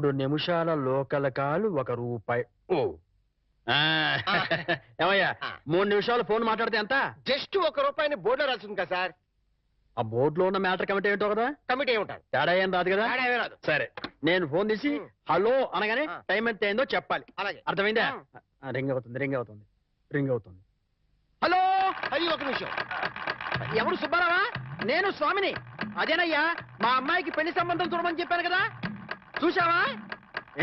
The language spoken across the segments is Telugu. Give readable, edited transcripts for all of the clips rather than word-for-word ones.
3 నిమిషాల లోకల్ కాలు ₹1. ఓ ఏమయ్యా 3 నిమిషాలు ఫోన్ మాట్లాడితే ఎంత? జస్ట్ ₹1 బోర్డులో రాస్తుంది కదా సార్. ఆ బోర్డులో ఉన్న మ్యాటర్ కమిటీ ఏంటో కదా. కమిటీ ఏముంటారు, తేడా ఏం రాదు కదా. రాదు. సరే నేను ఫోన్ తీసి హలో అనగానే టైం ఎంత అయిందో చెప్పాలి. అలాగే అర్థమైందా? రింగ్ అవుతుంది. హలో. అది 1 నిమిషం. ఎవరు? సుబ్బారావా? నేను స్వామిని. అదేనయ్యా, మా అమ్మాయికి పెళ్లి సంబంధం చూడమని చెప్పాను కదా. చూసావా?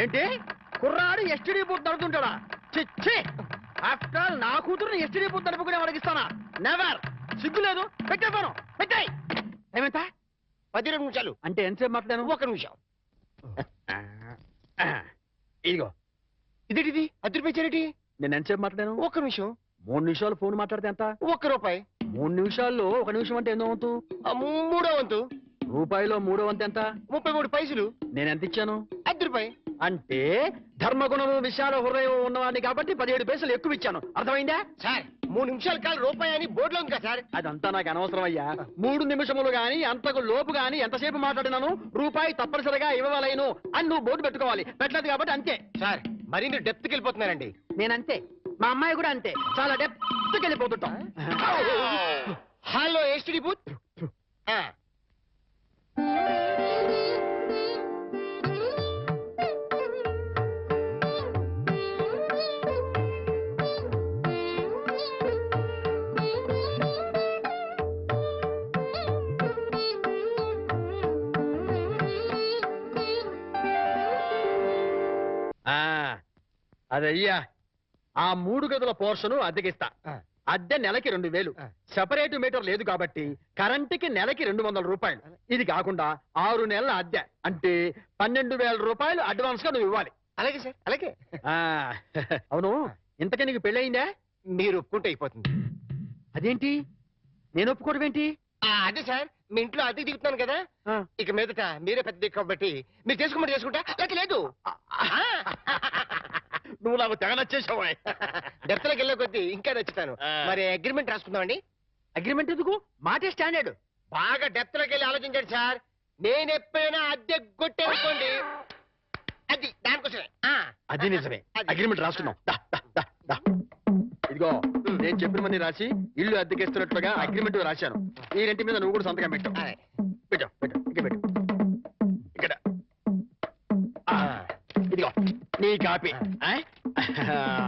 ఏంటి కుర్రాడు ఎస్టీడీ బూత్ నడుతుంటాడా? చిచ్చి, ఆఫ్టర్ ఆల్ నా కూతురుని ఎస్టీడీ బూత్ నడుపుకునే అడిగిస్తానా? నెవర్. సిగ్గు లేదు. పెట్టేస్తాను. పెట్టాయి. ఏమంతా? 12 నిమిషాలు. అంటే ఎంతసేపు మాట్లాడాను? 1 నిమిషం. ఇదిగో. ఇదేంటిది ₹10 నేను ఎంతసేపు మాట్లాడాను? 1 నిమిషం. 3 నిమిషాలు ఫోన్ మాట్లాడితే ఎంత? ₹1. 3 నిమిషాల్లో 1 నిమిషం అంటే ఎన్నో వంతు? 3వ వంతు. రూపాయిలో 3వ వంతు ఎంత? 33 పైసలు. నేను ఎంత ఇచ్చాను? ₹10. అంటే ధర్మగుణము విశాల హృదయం ఉన్నవాడిని కాబట్టి 17 పైసలు ఎక్కువ ఇచ్చాను. అర్థమైందా? సార్ 3 నిమిషాల కాలు ₹1 అని బోర్డులో ఉంది కదా సార్. అదంతా నాకు అనవసరం అయ్యా. 3 నిమిషములు గాని అంతకు లోపు గాని ఎంతసేపు మాట్లాడినాను రూపాయి తప్పనిసరిగా ఇవ్వలేను అని నువ్వు బోర్డు పెట్టుకోవాలి. పెట్టలేదు కాబట్టి అంతే. సార్ మరి మీరు డెప్త్కి వెళ్ళిపోతున్నారండి. నేనంతే, మా అమ్మాయి కూడా అంతే. చాలా డెప్త్కి వెళ్ళిపోతుంటాం. Hello STD booth. అదయ్యా, ఆ 3 గదుల పోర్షను అద్దెకిస్తా. అద్దె నెలకి 2000. సెపరేట్ మీటర్ లేదు కాబట్టి కరెంటుకి నెలకి ₹200. ఇది కాకుండా 6 నెలల అద్దె అంటే ₹12,000 అడ్వాన్స్ గా నువ్వు ఇవ్వాలి. అలాగే సార్, అలాగే. అవును, ఇంతకీ నీకు పెళ్ళయిందా? మీరు ఒప్పుకుంటే అయిపోతుంది. అదేంటి నేను ఒప్పుకోవడం ఏంటి? అదే సార్, మీ ఇంట్లో అద్దెకి దిగుతున్నాను కదా, ఇక మీదట మీరే పెద్ద దిక్కు కాబట్టి మీరు చేసుకోమని చేసుకుంటా. లేక లేదు. నువ్వు నాకు తెగ నచ్చేసావా? డెప్త్లోకి వెళ్ళే కొద్దీ ఇంకా నచ్చుతాను. మరి అగ్రిమెంట్ రాసుకుందామండి. అగ్రిమెంట్ ఎందుకు? మాటే స్టాండర్డ్. బాగా డెప్త్లోకి వెళ్ళి ఆలోచించండి సార్. నేను ఎప్పుడైనా అద్దె కొట్టేసుకోండి, అది దానికోసమే. అది నిజమే. అగ్రిమెంట్ రాసుకున్నాం. ఇదిగో, నేను చెప్పినవన్నీ రాసి ఇల్లు అద్దెకిస్తున్నట్లుగా అగ్రిమెంట్ రాశాను. ఈ రెంటి మీద నువ్వు కూడా సంతకం పెట్టు. పెట్టు ఇక్కడ. ఇదిగో నీ కాపీ.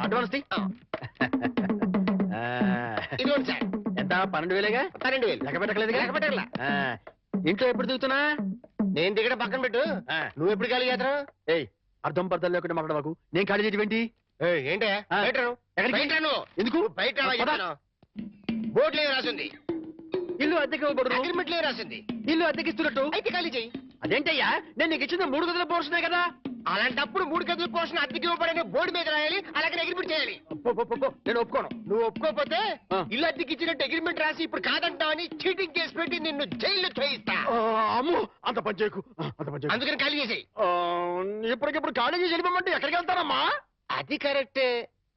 అడ్వాన్స్ ఇదిగోండి సార్. ఎంత? 12,000గా? 12,000. లెక్క పెట్టలేదుగా? ఇంట్లో ఎప్పుడు దిగుతున్నా? నేను దిగడం పక్కన పెట్టు, నువ్వు ఎప్పుడు ఖాళీ చేస్తావు? ఏయ్, అర్థం పర్థం లేకుండా మాట్లాడవాకు. నేను ఖాళీ చేయటం ఏంటే? ఎందుకు బయట బోర్డులో రాసింది ఇల్లు అద్దెకి ఇవ్వబడును, అగ్రిమెంట్లో రాసింది ఇల్లు అద్దెకిస్తున్నట్టు. అయితే ఖాళీ చెయ్యి. అదేంటయ్యా, నేను నీకు ఇచ్చింది 3 గదుల పోర్షనే కదా. అలాంటప్పుడు 3 గదుల పోర్షన్ అద్దెకి ఇవ్వబడని బోర్డు మీద రాయాలి, అలాగే అగ్రిమెంట్ చేయాలి. నేను ఒప్పుకోను. నువ్వు ఒప్పుకోకపోతే ఇల్లు అద్దెకి ఇచ్చినట్టు అగ్రిమెంట్ రాసి ఇప్పుడు కాదంటావని చీటింగ్ కేసు పెట్టి నిన్ను జైల్లో చేయిస్తా. అమ్మో, అంత పని చేయకు. అందుకని ఖాళీ చేసేయి. ఇప్పటికిప్పుడు ఖాళీ చేసి వెళ్ళిపోమంటే ఎక్కడికి వెళ్తానమ్మా? అది కరెక్టే.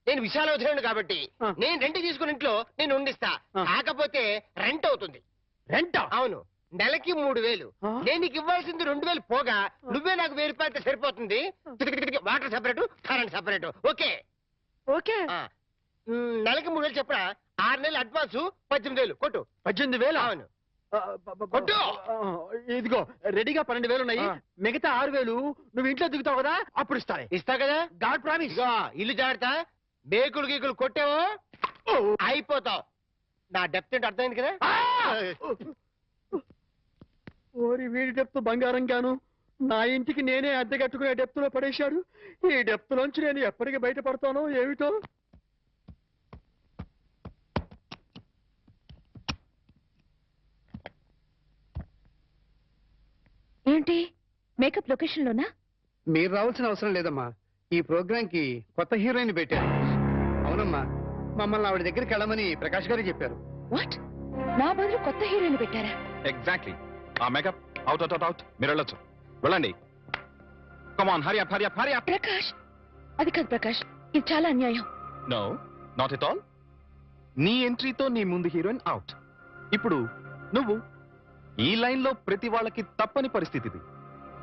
నేను విశాల వదిలేను కాబట్టి నేను రెంట్ తీసుకుని ఇంట్లో నేను ఉండిస్తా. కాకపోతే రెంట్ అవుతుంది. రెంట్? అవును, నెలకి 3,000. నేను నీకు ఇవ్వాల్సింది 2,000 పోగా నువ్వే నాకు ₹1,000 సరిపోతుంది. Water separate, current separate. Okay okay. నెలకి 3,000 చెప్పరా? 6 నెలలు అడ్వాన్స్ 18,000 కొట్టు. 18,000? అవును కొట్టు. ఇదిగో రెడీగా 12,000 ఉన్నాయి. మిగతా 6,000 నువ్వు ఇంట్లో దిగుతావు కదా, అప్పుడు ఇస్తా కదా. God promise. ఇల్లు జాగ్రత్త. మేకులు గీకులు కొట్టావో అయిపోతావు. నా డెప్త్ ఏంటి అర్థమైంది కదా. ఓరి, వీడి డెప్త్ బంగారం గాను నా ఇంటికి నేనే అద్దె కట్టుకునే డెప్త్ లో పడేశాడు. ఈ డెప్త్ లోంచి నేను ఎప్పటికి బయటపడతానో ఏమిటో. ఏంటి మేకప్ లొకేషన్ లోనా? మీరు రావాల్సిన అవసరం లేదమ్మా. ఈ ప్రోగ్రామ్ కి కొత్త హీరోయిన్ పెట్టారు. అవునమ్మా, మమ్మల్ని ఆవిడ దగ్గరికి వెళ్ళమని ప్రకాష్ గారు చెప్పారు. వాట్? నా బదులు కొత్త హీరోయిన్ పెట్టారా? ఎగ్జాక్ట్లీ. ఆ మేకప్ అవుట్ మీరు వెళ్ళొచ్చు. వెళ్ళండి. Come on, hurry up. Prakash, అది కాదు ప్రకాష్, ఇది చాలా అన్యాయం. No, not at all. నీ ఎంట్రీతో నీ ముందు హీరోయిన్ అవుట్. ఇప్పుడు నువ్వు ఈ లైన్ లో ప్రతి వాళ్ళకి తప్పని పరిస్థితి ఇది.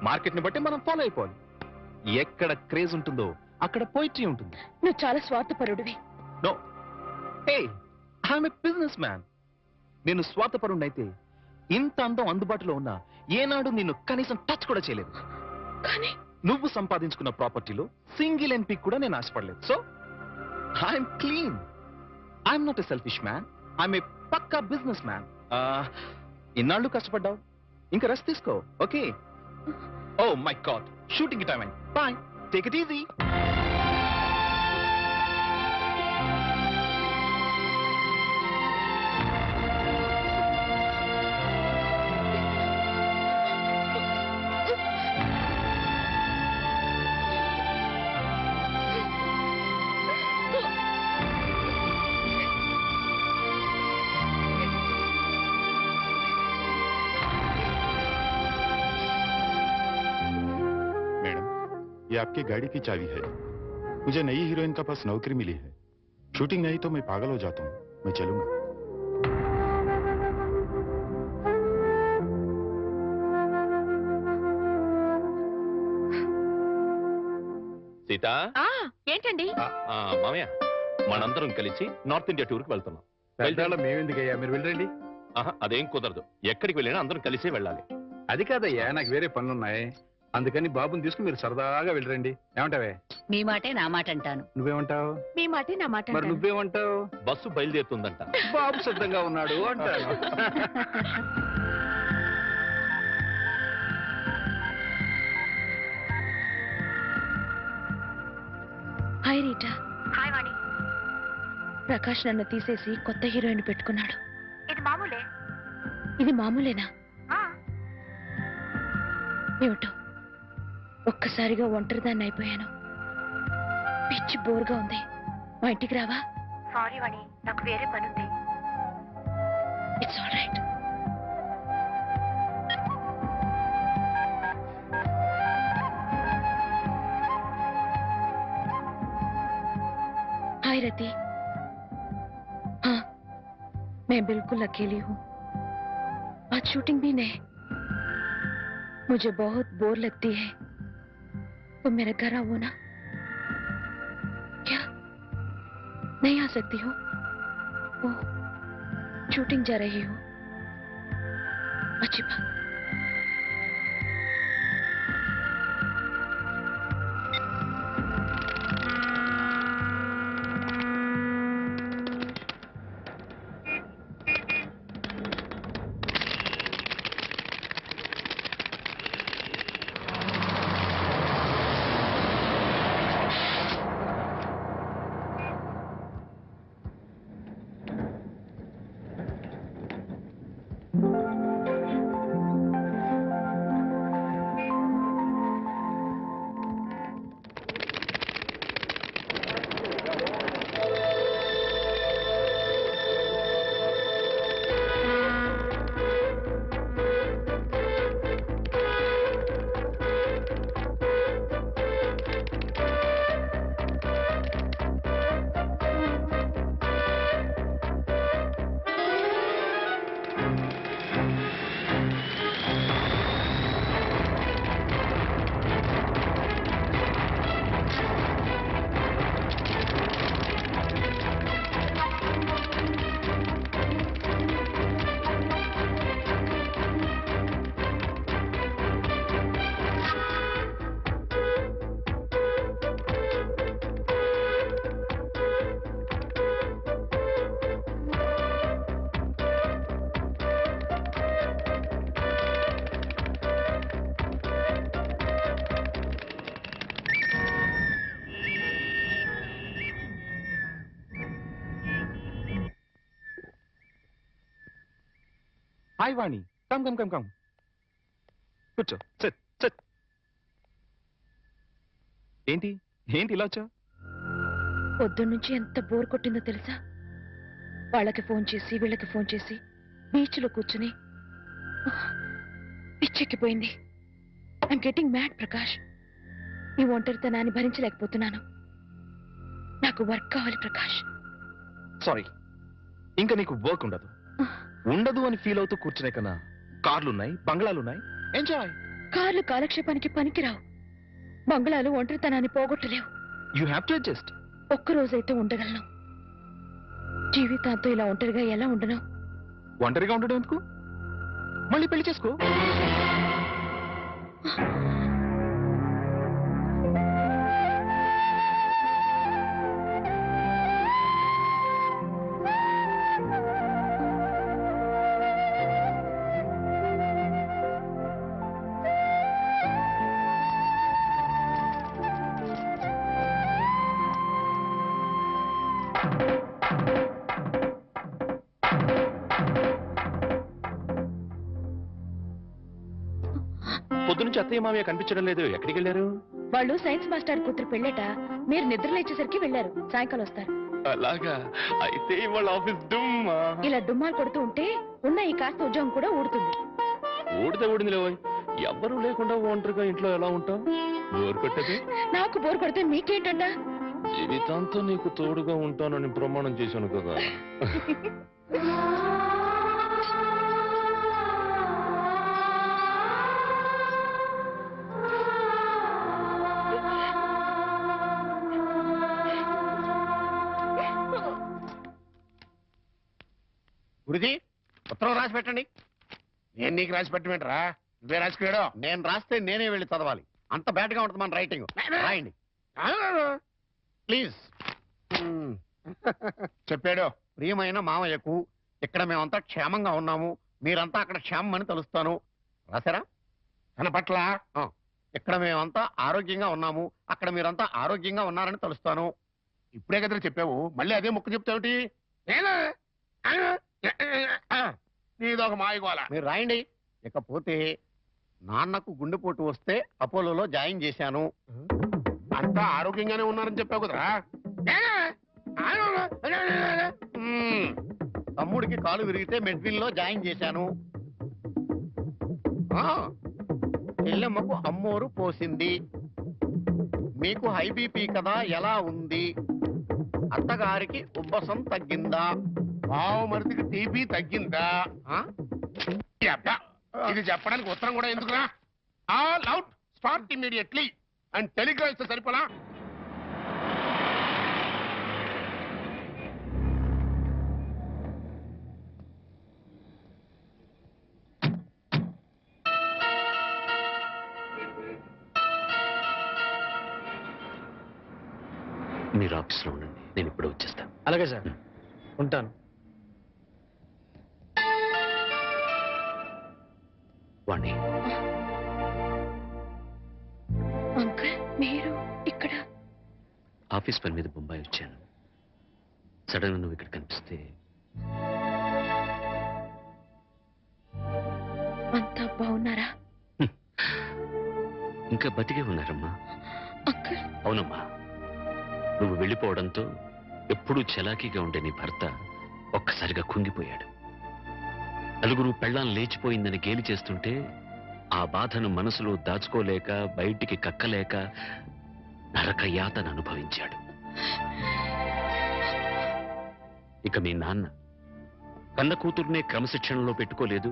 మార్కెట్ ని బట్టి మనం ఫాలో అయిపోవాలి. ఎక్కడ క్రేజ్ ఉంటుందో అక్కడ పోయిట్రీ ఉంటుంది. నువ్వు చాలా స్వార్థపరుడివి. No, hey, I'm a businessman. నేను స్వార్థపరుణ్ణైతే ఇంత అందం అందుబాటులో ఉన్నా ఏనాడు నిన్ను కనీసం టచ్ కూడా చేయలేదు. కానీ నువ్వు సంపాదించుకున్న ప్రాపర్టీలో సింగిల్ ఎంపీ కూడా నేను ఆశపడలేదు. So I'm clean. I'm not a selfish man. I'm a పక్కా బిజినెస్ మ్యాన్. ఇన్నాళ్ళు కష్టపడ్డావు, ఇంకా రెస్ట్ తీసుకో. Okay? Oh my God, shooting time అయింది. Bye, take it easy. ये आपकी गाड़ी की चाबी है। मुझे नई हीरोइन का पास नौकरी मिली है। शूटिंग नहीं तो मैं पागल हो जाता हूँ। मैं चलूंगा। సీత, ఏంటండి? మామయ్య, మనందరం కలిసి నార్త్ ఇండియా టూర్కి వెళ్తున్నాం. మేమెందుకయ్యా, మీరు వెళ్ళండి. అదేం కుదరదు. ఎక్కడికి వెళ్ళినా అందరం కలిసే వెళ్ళాలి. అది కాదయ్యా, నాకు వేరే పనులున్నాయి. అందుకని బాబుని తీసుకుని మీరు సరదాగా వెళ్ళరండి. ఏమంటావే? మీ మాటే నా మాట అంటాను. నువ్వేమంటావు? మీ మాటే నా మాట. మరి నువ్వేమంటావు? బస్సు బయలుదేరుతుందంట. బాబు సిద్ధంగా ఉన్నాడు అంటాను. Hi Rita. హాయ్ వాణి. ప్రకాష్ నన్ను తీసేసి కొత్త హీరోయిన్ పెట్టుకున్నాడు. ఇది మామూలే. ఇది మామూలేనా? ఆ, ఏమిటో ఒక్కసారిగా ఒంటరిదాన్ని అయిపోయాను. పిచ్చి బోర్గా ఉంది. మా ఇంటికి రావా? సారీ వాణి, నాకు వేరే పనుంది. It's all right. Hi Rati. हाँ, मैं बिल्कुल अकेली हूँ. आज शूटिंग भी नहीं. मुझे बहुत बोर लगती है. तो मेरे घर आओ ना. क्या नहीं आ सकती हो? ओह, शूटिंग जा रही हूँ. अच्छी बात. హాయ్ వాణి, కమ్ కమ్ కమ్ కమ్. కూర్చో, సిట్ సిట్. ఏంటి ఏంటి ఇలా వచ్చా? పొద్దున్నుంచి ఎంత బోర్ కొట్టిందో తెలుసా? వాళ్ళకి ఫోన్ చేసి వీళ్ళకి ఫోన్ చేసి బీచ్లో కూర్చుని పిచ్చెక్కిపోయింది. I'm getting mad Prakash. ఈ ఒంటరితనాన్ని భరించలేకపోతున్నాను. నాకు వర్క్ కావాలి ప్రకాష్. సారీ, ఇంకా నీకు వర్క్ ఉండదు. ఉండదు అని ఫీల్ అవుతూ కూర్చునే కన్నా కార్లున్నాయి, బంగ్లాలున్నాయి, ఎంజాయ్. కార్లు కాలక్షేపానికి పనికిరావు. బంగ్లాలు ఒంటరితనాన్ని పోగొట్టలేవు. You have to adjust. ఒక్కరోజైతే ఉండగలను. జీవితాంతో ఇలా ఒంటరిగా ఎలా ఉండను? ఒంటరిగా ఉండడం ఎందుకు? మళ్ళీ పెళ్లి చేసుకో. పొద్దునుంచి అత్తయ్య మామయ్య కనిపించడం లేదు. ఎక్కడికి వెళ్ళారు? వాళ్ళు సైన్స్ మాస్టర్ కూతురు పెళ్ళట. మీరు నిద్ర లేచేసరికి వెళ్ళారు. సాయంకాలం వస్తారు. అలాగా? అయితే వాళ్ళ ఆఫీస్ డుమ్మా. ఇలా డుమ్మాలు కొడుతూ ఉంటే ఉన్న ఈ కాస్త ఉద్యోగం కూడా ఊడుతుంది. ఊడితే ఊడింది లేవోయ్. ఎవ్వరూ లేకుండా ఒంటరిగా ఇంట్లో ఎలా ఉంటావు? బోర్ కొట్టది. నాకు బోర్ కొడితే మీకేంటంట? జీవితాంతో నీకు తోడుగా ఉంటానని ప్రమాణం చేశాను కదా. గురుజీ ఉత్తరం రాసి పెట్టండి. నేను నీకు రాసి పెట్టమేంట్రా? నువ్వే రాసిపోయాడు. నేను రాస్తే నేనే వెళ్ళి చదవాలి. అంత బ్యాడ్ గా ఉంటుంది మన రైటింగ్. రాయండి ప్లీజ్. చెప్పాడు. ప్రియమైన మామయ్యకు, ఇక్కడ మేమంతా క్షేమంగా ఉన్నాము, మీరంతా అక్కడ క్షేమం అని తెలుస్తాను. రాశారా? తన పట్ల ఇక్కడ మేమంతా ఆరోగ్యంగా ఉన్నాము, అక్కడ మీరంతా ఆరోగ్యంగా ఉన్నారని తెలుస్తాను. ఇప్పుడే కదా చెప్పావు, మళ్ళీ అదే ముక్క చెప్తావుటి? నీదొక మాయగోళ. మీరు రాయండి. ఇకపోతే నాన్నకు గుండెపోటు వస్తే అపోలోలో జాయిన్ చేశాను. అంతా ఆరోగ్యంగానే ఉన్నారని చెప్పావు కదరా. తమ్ముడికి కాలు విరిగితే మెడ్విన్ లో జాయిన్ చేశాను. చెల్లెమ్మకు అమ్మోరు పోసింది. మీకు హై బీపీ కదా, ఎలా ఉంది? అత్తగారికి ఉబ్బసం తగ్గిందా? బావమరిదికి టీబీ తగ్గిందా? ఇది చెప్పడానికి ఉత్తరం కూడా ఎందుకురా? All out, start immediately and Telegram ఇస్తే సరిపోలా? మీరు ఆఫీస్లో ఉండండి, నేను ఇప్పుడు వచ్చేస్తాను. అలాగే సార్, ఉంటాను. వాణి, అంకుల్ మీరు ఇక్కడ? ఆఫీస్ పని మీద బొంబాయి వచ్చాను. సడన్ గా నువ్వు ఇక్కడ కనిపిస్తే అంతా బాగున్నారా? ఇంకా బతికే ఉన్నారమ్మా. అంకుల్. అవునమ్మా, నువ్వు వెళ్ళిపోవడంతో ఎప్పుడూ చలాకీగా ఉండే నీ భర్త ఒక్కసారిగా కుంగిపోయాడు. నలుగురు పెళ్ళాం లేచిపోయిందని గేలి చేస్తుంటే ఆ బాధను మనసులో దాచుకోలేక, బయటికి కక్కలేక నరక యాతన అనుభవించాడు. ఇక మీ నాన్న కన్న కూతుర్నే క్రమశిక్షణలో పెట్టుకోలేదు,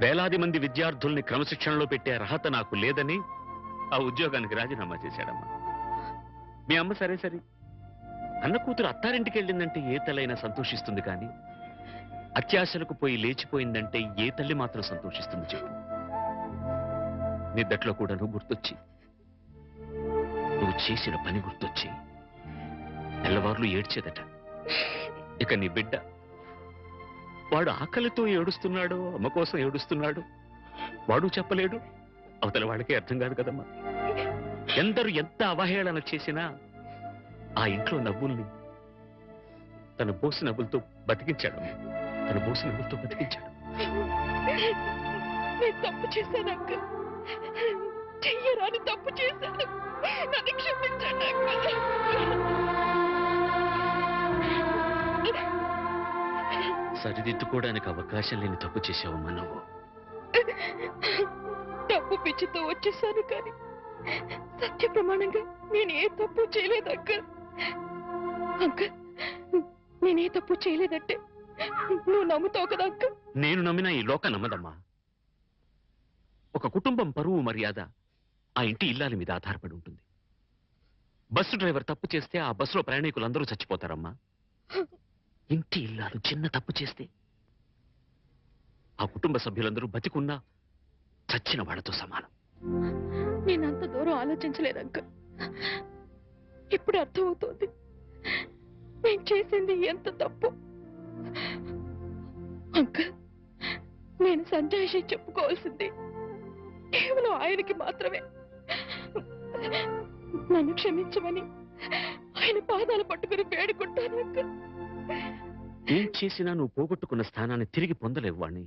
వేలాది మంది విద్యార్థుల్ని క్రమశిక్షణలో పెట్టే అర్హత నాకు లేదని ఆ ఉద్యోగానికి రాజీనామా చేశాడమ్మా. మీ అమ్మ సరే సరే, అన్న కూతురు అత్తారింటికి వెళ్ళిందంటే ఏ తల్లైనా సంతోషిస్తుంది, కానీ అత్యాశలకు పోయి లేచిపోయిందంటే ఏ తల్లి మాత్రం సంతోషిస్తుంది చెప్పు? నిద్దట్లో కూడా నువ్వు గుర్తొచ్చి, నువ్వు చేసిన పని గుర్తొచ్చి తెల్లవార్లు ఏడ్చేదట. ఇక నీ బిడ్డ, వాడు ఆకలితో ఏడుస్తున్నాడు, అమ్మ కోసం ఏడుస్తున్నాడు, వాడు చెప్పలేడు, అవతల వాళ్ళకి అర్థం కాదు కదమ్మా. ఎందరు ఎంత అవహేళన చేసినా ఆ ఇంట్లో నవ్వుల్ని తన బోసి నవ్వులతో బతికించాడు. తన బోసి నవ్వులతో బతికించాడు. నేను తప్పు చేశాను అంకుల్, చెయ్యరాని తప్పు చేశాను, నన్ను క్షమించండి అంకుల్. సరిదిద్దుకోవడానికి అవకాశం లేని తప్పు చేసావమ్మా నువ్వు. తప్పు పిచ్చితో వచ్చేసాను, కానీ సత్య ప్రమాణంగా నేను ఏ తప్పు చేయలేదు అంకుల్. అంకుల్, నేనే తప్పు చేయలేదంటే నువ్వు నమ్ముతావు కదా అంకుల్? నేను నమ్మినా ఈ లోక నమ్మదమ్మా. ఒక కుటుంబం పరువు మర్యాద ఆ ఇంటి ఇల్లాలి మీద ఆధారపడి ఉంటుంది. బస్సు డ్రైవర్ తప్పు చేస్తే ఆ బస్సులో ప్రయాణికులందరూ చచ్చిపోతారమ్మా. ఇంటి ఇల్లాలు చిన్న తప్పు చేస్తే ఆ కుటుంబ సభ్యులందరూ బతికున్నా చచ్చిన వాళ్ళతో సమానం. నేనంత దూరం ఆలోచించలేదు అంకుల్. ఇప్పుడు అర్థమవుతోంది నేను చేసింది ఎంత తప్పు. అంకుల్, నేను సంజాయిషి చెప్పుకోవాల్సింది కేవలం ఆయనకి మాత్రమే. నన్ను క్షమించమని ఆయన పాదాలు పట్టుకుని వేడుకుంటాను అంకుల్. ఏం చేసినా నువ్వు పోగొట్టుకున్న స్థానాన్ని తిరిగి పొందలేవు వాణ్ణి.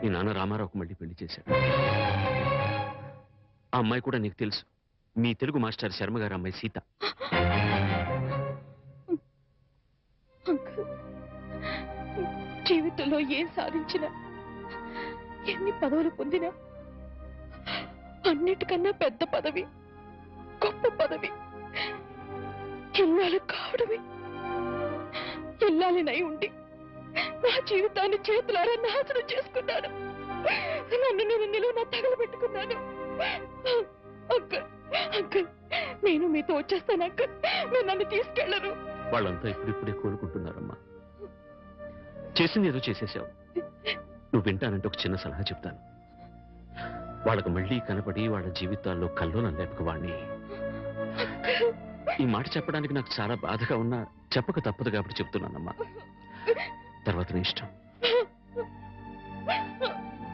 నీ నాన్న రామారావుకు మళ్ళీ పెళ్లి చేశాడు. ఆ అమ్మాయి కూడా నీకు తెలుసు, మీ తెలుగు మాస్టర్ శర్మ గారు అమ్మాయి సీత. అంకుల్, జీవితంలో ఏం సాధించినా ఎన్ని పదవులు పొందినా అన్నిటికన్నా పెద్ద పదవి, గొప్ప పదవి ఇల్లాలు కావడమే. ఇల్లాలినై ఉండి నా జీవితాన్ని చేతులారా నాశనం చేసుకున్నాను. నన్ను నేను నిలువున తగలబెట్టుకున్నాను. అంకుల్, అంకుల్, నేను మీతో వచ్చేస్తాను అంకుల్. మీరు నన్ను తీసుకెళ్లరు. వాళ్ళంతా ఇప్పుడిప్పుడే కోలుకుంటున్నారమ్మా. చేసింది ఏదో చేసేసావు. నువ్వు వింటానంటే ఒక చిన్న సలహా చెప్తాను. వాళ్ళకు మళ్ళీ కనపడి వాళ్ళ జీవితాల్లో కల్లోలం లేపక వాణ్ణి. ఈ మాట చెప్పడానికి నాకు చాలా బాధగా ఉన్నా చెప్పక తప్పదు కాబట్టి చెప్తున్నానమ్మా. తర్వాత నీ ఇష్టం.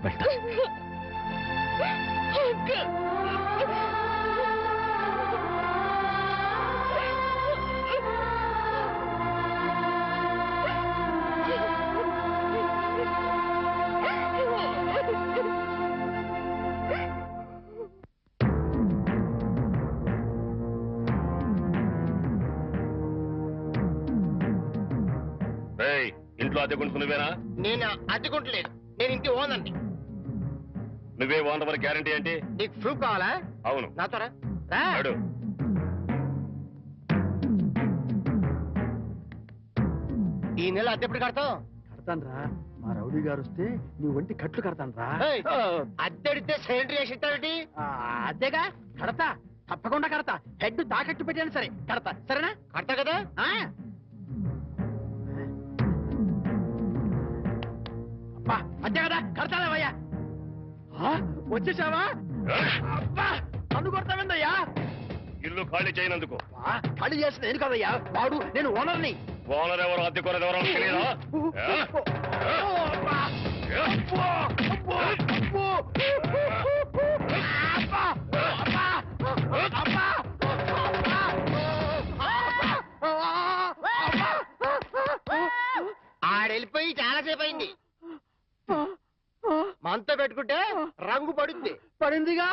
వెళ్తా. ఇంట్లో అద్దెకుంటు నువ్వేనా? నేను అద్దెకుంటలేదు, నేను ఇంటి ఓనండి. నువ్వే ఓనర్ మరి గ్యారంటీ ఏంటి? నీకు ప్రూఫ్ కావాలా? అవును, నాతో రా. ఈ నెల అద్దె ఎప్పుడు కడతావు? కడతాను రా. మా రౌడీ గారు వస్తే నీ ఒంటి కట్లు కడతాను రా. అద్దె అడిగితే సెంట్రీ వేసి ఇస్తావేంటి? అద్దెగా కడతా, తప్పకుండా కడతా. హెడ్ తాకట్టు పెట్టాను సరే కడతా. సరేనా? కడతా కదా. అద్దె కదా కడతాలేవయ్యా. వచ్చేసావా? అబ్బా, నన్ను కొడతావేందయ్యా? ఇల్లు ఖాళీ చేయనందుకు. ఖాళీ చేసిన నేను కదయ్యా, వాడు నేను ఓనర్ని. ఓనర్ ఎవరు, అద్దె కొనది ఎవరో తెలియదా? ఆడెళ్ళిపోయి చాలాసేపు అయింది. మనతో పెట్టుకుంటే రంగు పడుద్ది. పడిందిగా.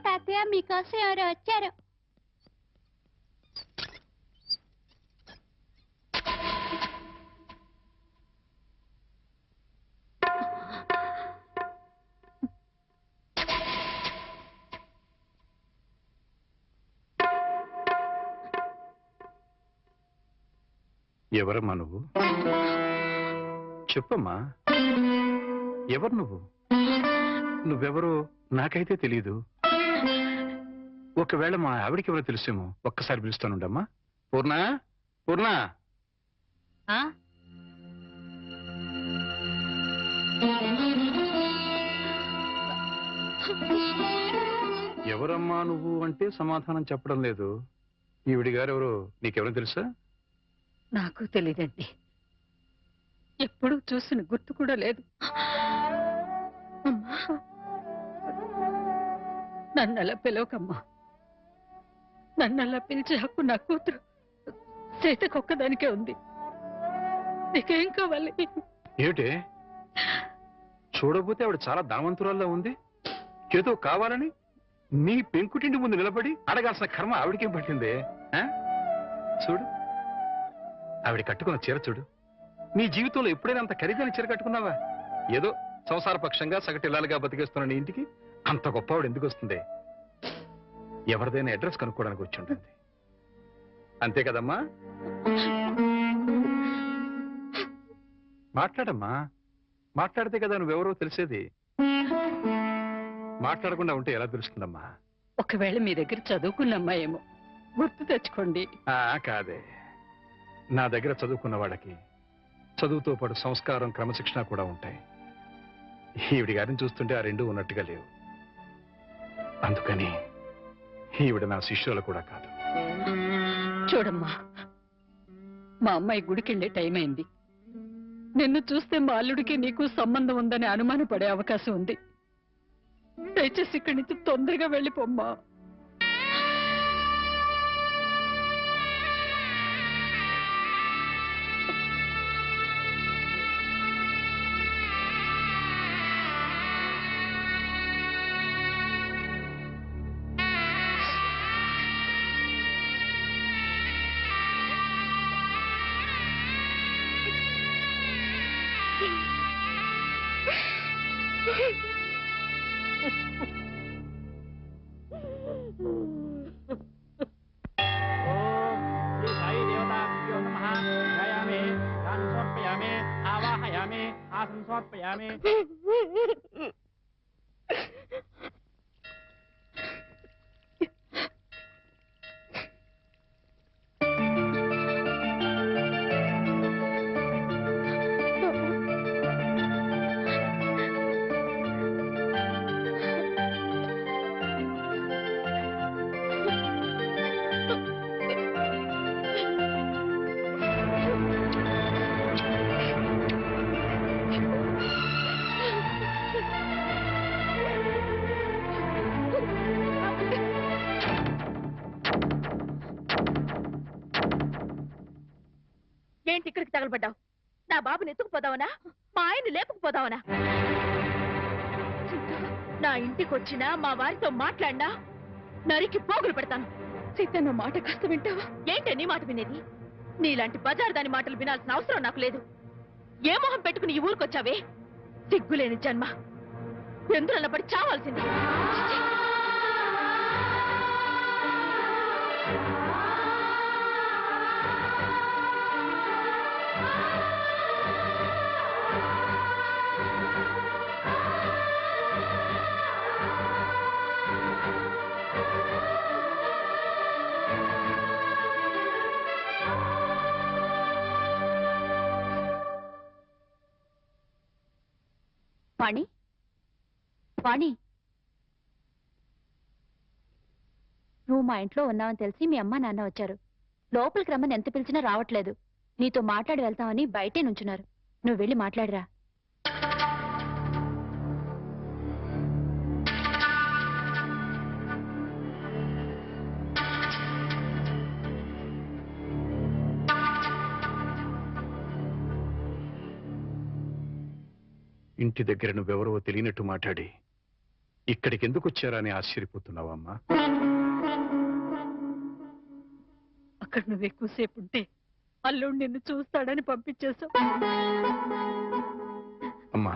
తాతయ్య మీకోసం ఎవరు వచ్చారు? ఎవరమ్మా నువ్వు? చెప్పమ్మా, ఎవరు నువ్వు? నువ్వెవరో నాకైతే తెలీదు. ఒకవేళ మా ఆవిడికి ఎవరో తెలుసేమో. ఒక్కసారి పిలుస్తానుండమ్మా. పూర్ణ, పూర్ణ. ఎవరమ్మా నువ్వు అంటే సమాధానం చెప్పడం లేదు. ఈవిడి గారు ఎవరో నీకెవరో తెలుసా? నాకు తెలీదండి. ఎప్పుడూ చూసిన గుర్తు కూడా లేదు. నన్నలా పిలవకమ్మా. నన్నలా పిలిచే హక్కు నా కూతురు సీతకొక్కదానికే ఉంది. నీకేం కావాలి? ఏమిటే చూడబోతే ఆవిడ చాలా ధనవంతురాల్లో ఉంది. ఏదో కావాలని నీ పెంకుటింటి ముందు నిలబడి అడగాల్సిన కర్మ ఆవిడికేం పట్టిందే ఆ? చూడు ఆవిడ కట్టుకున్న చీర చూడు. నీ జీవితంలో ఎప్పుడైనా అంత ఖరీదైన చీర కట్టుకున్నావా? ఏదో సంసార పక్షంగా సగటిల్లాలుగా బతికేస్తున్న నీ ఇంటికి అంత గొప్పవాడు ఎందుకు వస్తుంది? ఎవరిదైనా అడ్రస్ కనుక్కోవడానికి వచ్చి ఉంటుంది. అంతే కదమ్మా? మాట్లాడమ్మా, మాట్లాడితే కదా నువ్వెవరో తెలిసేది. మాట్లాడకుండా ఉంటే ఎలా తెలుస్తుందమ్మా? ఒకవేళ మీ దగ్గర చదువుకున్న అమ్మాయేమో గుర్తు తెచ్చుకోండి. కాదే, నా దగ్గర చదువుకున్న వాళ్ళకి చదువుతో పాటు సంస్కారం క్రమశిక్షణ కూడా ఉంటాయి. ఈవిడి గారిని చూస్తుంటే ఆ రెండు ఉన్నట్టుగా లేవు. అందుకని ఈవిడ నా శిష్యులు కూడా కాదు. చూడమ్మా, మా అమ్మాయి గుడికెళ్ళే టైం అయింది. నిన్ను చూస్తే మా అల్లుడికి నీకు సంబంధం ఉందని అనుమానపడే అవకాశం ఉంది. దయచేసి ఇక్కడి నుంచి తొందరగా వెళ్ళిపోమ్మా. ఏంటి ఇక్కడికి తగలబడ్డావు? నా బాబుని ఎత్తుకుపోదావనా? మా ఆయన్ని లేపుకుపోదావనా? నా ఇంటికి వచ్చినా మా వారితో మాట్లాడినా నరికి పోగులు పెడతాను. సీత, నా మాట కాస్త వింటావా? ఏంటి నీ మాట వినేది? నీలాంటి బజార్ దాని మాటలు వినాల్సిన అవసరం నాకు లేదు. ఏ మొహం పెట్టుకుని ఈ ఊరికొచ్చావే? సిగ్గులేని జన్మ, ఎందులో పడి చావాల్సింది. వాణి, వాణి, నువ్వు మా ఇంట్లో ఉన్నావని తెలిసి మీ అమ్మ నాన్న వచ్చారు. లోపలికి రమ్మని ఎంత పిలిచినా రావట్లేదు. నీతో మాట్లాడి వెళ్తామని బయటే నుంచున్నారు. నువ్వు వెళ్ళి మాట్లాడిరా. ఇంటి దగ్గర నువ్వెవరో తెలియనట్టు మాట్లాడి ఇక్కడికి ఎందుకు వచ్చారా అని ఆశ్చర్యపోతున్నావా అమ్మా? అక్కడ నువ్వు ఎక్కువసేపు ఉంటే అల్లుడు నిన్ను చూస్తాడని పంపించేశావు. అమ్మా,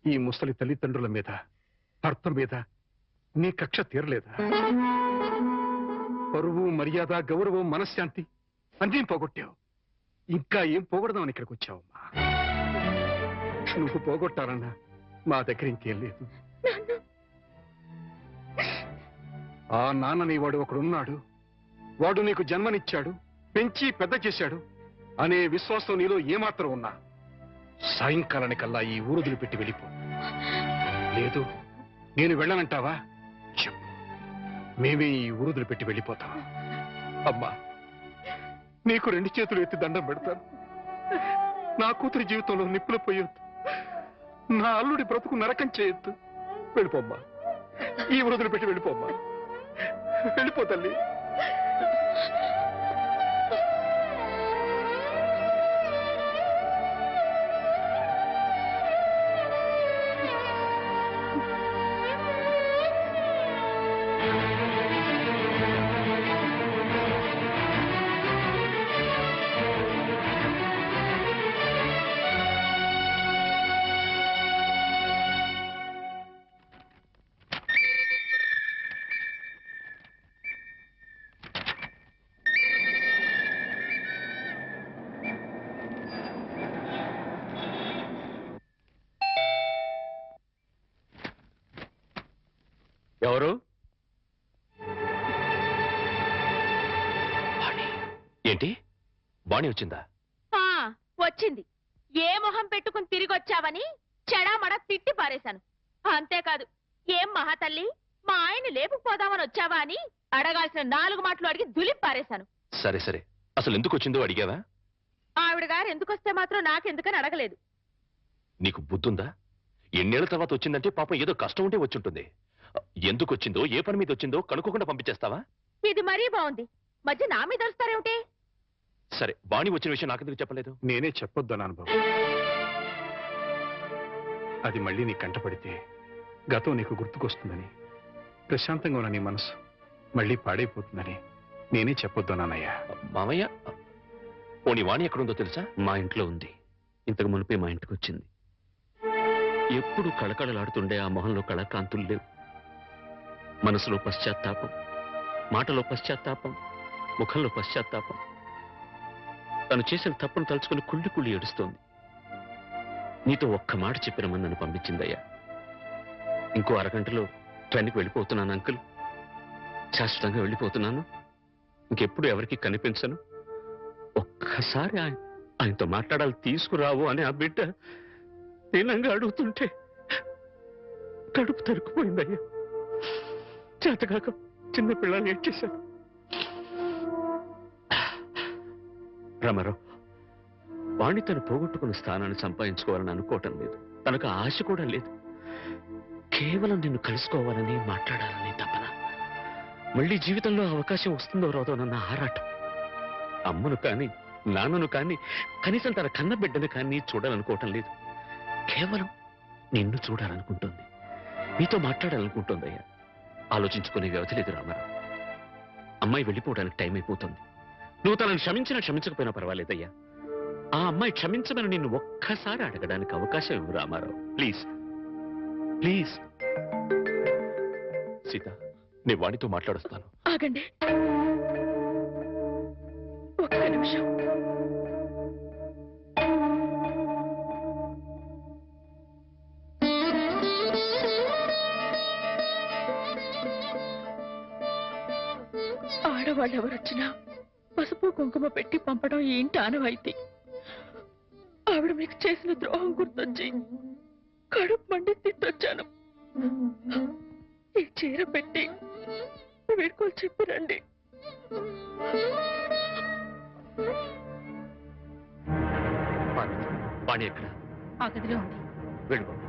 ఈ ముసలి తల్లిదండ్రుల మీద, భర్త మీద నీ కక్ష తీరలేదా? పరువు, మర్యాద, గౌరవం, మనశ్శాంతి అన్నీ పోగొట్టావు. ఇంకా ఏం పోగొడదామని ఇక్కడికి వచ్చావమ్మా? నువ్వు పోగొట్టాలన్నా మా దగ్గర ఇంకేం లేదు. ఆ నాన్నని వాడు ఒకడున్నాడు, వాడు నీకు జన్మనిచ్చాడు, పెంచి పెద్ద చేశాడు అనే విశ్వాసం నీలో ఏమాత్రం ఉన్నా సాయంకాలానికల్లా ఈ ఊరుదులు పెట్టి వెళ్ళిపో. లేదు, నేను వెళ్ళనంటావా? చెప్పు, మేమే ఈ ఊరుదులు పెట్టి వెళ్ళిపోతాం. అమ్మా, నీకు రెండు చేతులు ఎత్తి దండం పెడతాను. నా కూతురి జీవితంలో నిప్పులు పోయొద్దు, నా అల్లుడి బ్రతుకు నరకం చేయొద్దు. వెళ్ళిపోమ్మా, ఈ వృద్ధులు పెట్టి వెళ్ళిపోమ్మా. వెళ్ళిపో తల్లి. ఎవరు? ఏంటి, బాణి వచ్చిందా? వచ్చింది. ఏ మొహం పెట్టుకుని తిరిగి వచ్చావని చెడామడ తిట్టి పారేశాను. అంతేకాదు, ఏం మహాతల్లి మా ఆయన లేపుకుపోదామని వచ్చావా అని అడగాల్సిన 4 మాటలు అడిగి దులిపి పారేశాను. సరే సరే, అసలు ఎందుకు వచ్చిందో అడిగావా? ఆవిడ గారు ఎందుకొస్తే మాత్రం నాకెందుకని అడగలేదు. నీకు బుద్ధుందా? ఎన్నేళ్ల తర్వాత వచ్చిందంటే పాపం ఏదో కష్టం ఉంటే వచ్చుంటుంది. ఎందుకు వచ్చిందో, ఏ పని మీద వచ్చిందో కనుక్కోకుండా పంపించేస్తావా? ఇది మరీ బాగుంది. మధ్య నా మీద వస్తారేమిటి? సరే, బాణి వచ్చిన విషయం నాకెందుకు చెప్పలేదు? నేనే చెప్పొద్దన్నాను బాబు. అది మళ్ళీ నీ కంటపడితే గతం నీకు గుర్తుకొస్తుందని, ప్రశాంతంగా ఉన్న నీ మనసు మళ్ళీ పాడైపోతుందని నేనే చెప్పొద్దన్నానయ్యా. మామయ్య, పోనీ వాణి ఎక్కడుందో తెలుసా? మా ఇంట్లో ఉంది. ఇంతకు మునిపే మా ఇంటికి వచ్చింది. ఎప్పుడు కళకళలాడుతుండే ఆ మొహంలో కళకాంతులు లేవు. మనసులో పశ్చాత్తాపం, మాటలో పశ్చాత్తాపం, ముఖంలో పశ్చాత్తాపం. తను చేసిన తప్పును తలుచుకుని కుళ్ళి కుళ్ళి ఏడుస్తోంది. నీతో ఒక్క మాట చెప్పినమని నన్ను పంపించిందయ్యా. ఇంకో అరగంటలో ట్రైన్కి వెళ్ళిపోతున్నాను అంకుల్. శాశ్వతంగా వెళ్ళిపోతున్నాను. ఇంకెప్పుడు ఎవరికి కనిపించను. ఒక్కసారి ఆయనతో మాట్లాడాలి, తీసుకురావు అని ఆ బిడ్డ దీనంగా అడుగుతుంటే కడుపు తరుక్కుపోయిందయ్యా. చేతకాక చిన్న పిల్లలు ఏడ్చేశాను. రామారావు, వాణ్ణి తను పోగొట్టుకున్న స్థానాన్ని సంపాదించుకోవాలని అనుకోవటం లేదు. తనకు ఆశ కూడా లేదు. కేవలం నిన్ను కలుసుకోవాలని, మాట్లాడాలని తపన. మళ్ళీ జీవితంలో అవకాశం వస్తుందో రాదోనన్న ఆరాటం. అమ్మను కానీ, నాన్నను కానీ, కనీసం తన కన్న బిడ్డను కానీ చూడాలనుకోవటం లేదు. కేవలం నిన్ను చూడాలనుకుంటుంది, నీతో మాట్లాడాలనుకుంటుందయ్యా. ఆలోచించుకునే వ్యవధి లేదు రామారావు. అమ్మాయి వెళ్ళిపోవడానికి టైం అయిపోతుంది. నువ్వు తనను క్షమించినా క్షమించకపోయినా పర్వాలేదయ్యా. ఆ అమ్మాయి క్షమించమని నిన్ను ఒక్కసారి అడగడానికి అవకాశం ఇవ్వు రామారావు. Please please. సీత, నీ వాణితో మాట్లాడుస్తాను. ఆగండి ఒక్క నిమిషం. ఆడవాళ్ళు ఎవరొచ్చినా పసుపు కుంకుమ పెట్టి పంపడం ఈ ఇంటి ఆనవాయితీ. ఆవిడ మీకు చేసిన ద్రోహం గుర్తొచ్చి కడుపు మండి తిట్టొచ్చాను. ఈ చీర పెట్టి వీడుకోలు చెప్పిరండి. వాణి ఎక్కడ? ఆ గదిలో ఉంది. వెళ్ళు.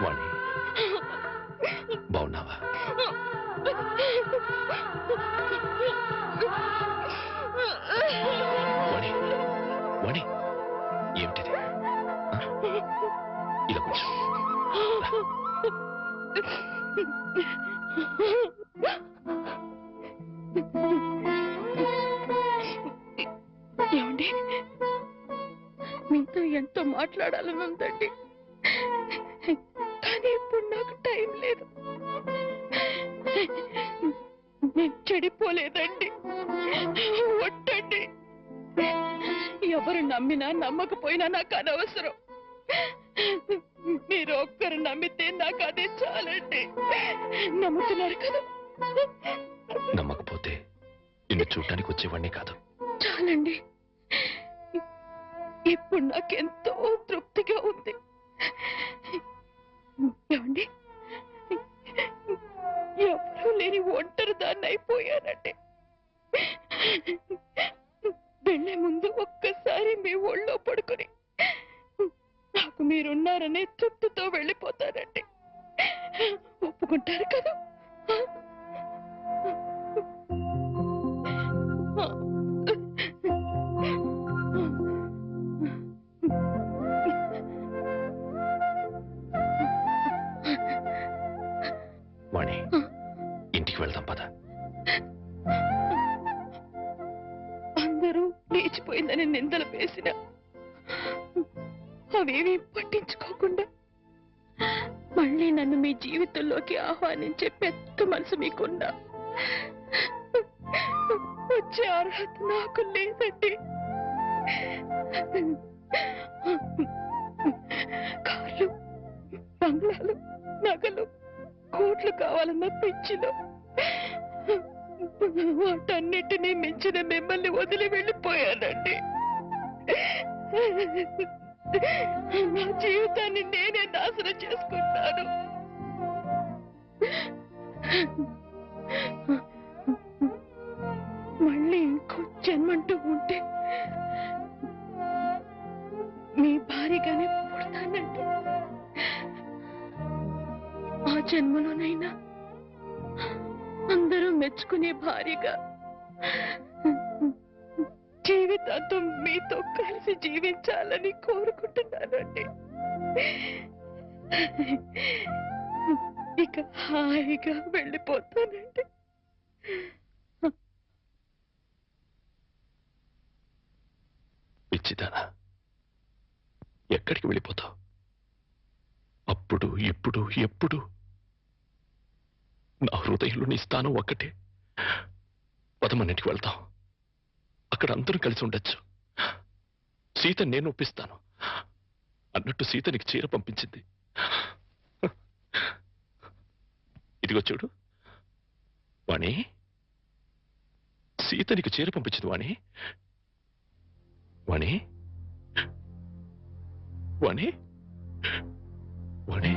వాణి, బాగున్నావా? వాణి, వాణి, ఏమిటిది? ఇలా కూర్చో. ఏమండి, మీతో ఎంతో మాట్లాడాలని ఉందండి, కానీ ఇప్పుడు నాకు టైం లేదు. నేను చెడిపోలేదండి, ఒట్టండి. ఎవరు నమ్మినా నమ్మకపోయినా నాకు అనవసరం. మీరు ఒక్కరు నమ్మితే నాకు అదే చాలండి. నమ్ముతున్నారు కదా? నమ్మకపోతే నిన్ను చూడటానికి వచ్చేవాడిని కాదు. చాలండి, ఇప్పుడు నాకెంతో తృప్తిగా ఉంది. ఏమండి, ఎవరూ లేని ఒంటరి దాన్ని అయిపోయానండి. వెళ్ళే ముందు ఒక్కసారి మీ ఒళ్ళో పడుకుని నాకు మీరున్నారనే తృప్తితో వెళ్ళిపోతానండి. ఒప్పుకుంటారు కదా? వాణి, ఇంటికి వెళ్దాం పద. లేచిపోయిందని నిందలు వేసిన అవేమీ పట్టించుకోకుండా మళ్ళీ నన్ను మీ జీవితంలోకి ఆహ్వానించే పెద్ద మనసు మీకున్నా వచ్చే అర్హత నాకు లేదండి. కార్లు, బంగ్లాలు, నగలు, కోట్లు కావాలన్న పిచ్చిలో వాటన్నిటినీ మించిన మిమ్మల్ని వదిలి వెళ్ళిపోయానండి. నా జీవితాన్ని నేనే నాశనం చేసుకుంటాను. మళ్ళీ ఇంకో జన్మంటూ ఉంటే మీ భారీగానే పుడతానండి. ఆ జన్మలోనైనా అందరూ మెచ్చుకునే భార్యగా జీవితాంతం మీతో కలిసి జీవించాలని కోరుకుంటున్నానండి. ఇక హాయిగా వెళ్ళిపోతానండి. పిచ్చిదానా, ఎక్కడికి వెళ్ళిపోతావు? అప్పుడు ఇప్పుడు ఎప్పుడు నా హృదయంలో నీ స్థానం ఒక్కటే. పదమన్నింటికి వెళ్తాం, అక్కడ అందరూ కలిసి ఉండొచ్చు. సీత నేను ఒప్పిస్తాను అన్నట్టు సీత నీకు చీర పంపించింది. ఇదిగో చూడు వాణి, సీత నీకు చీర పంపించింది వాణి. వాణి వాణి వాణి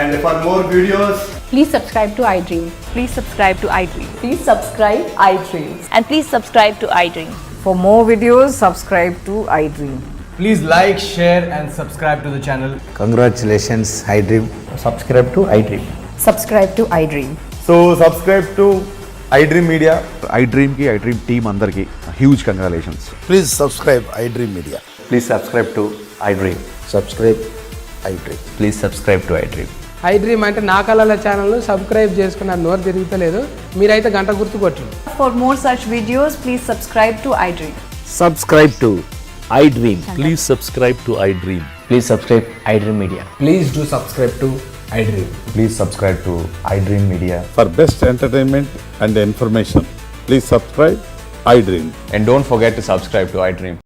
And for more videos, please subscribe to iDream. Please subscribe to iDream. Please subscribe iDream. And please subscribe to iDream. For more videos, subscribe to iDream. please like, share and subscribe to the channel. Congratulations, iDream. Subscribe to iDream. Subscribe to iDream. So subscribe to iDream Media. iDream की iDream team अंदर की huge congratulations. Please subscribe iDream Media. Please subscribe to iDream. Subscribe iDream. Please subscribe to iDream. iDream అంటే నా కళల ఛానల్ సబ్స్క్రైబ్ చేసుకున్న నోరు తిరుగుతలేదు, మీరైతే గంట గుర్తు కొట్టండి. For more such videos, please subscribe to iDream. Subscribe to iDream. Please subscribe to iDream. Please subscribe iDream Media. Please do subscribe to iDream. Please subscribe to iDream Media. For best entertainment and information, please subscribe iDream. And don't forget to subscribe to iDream.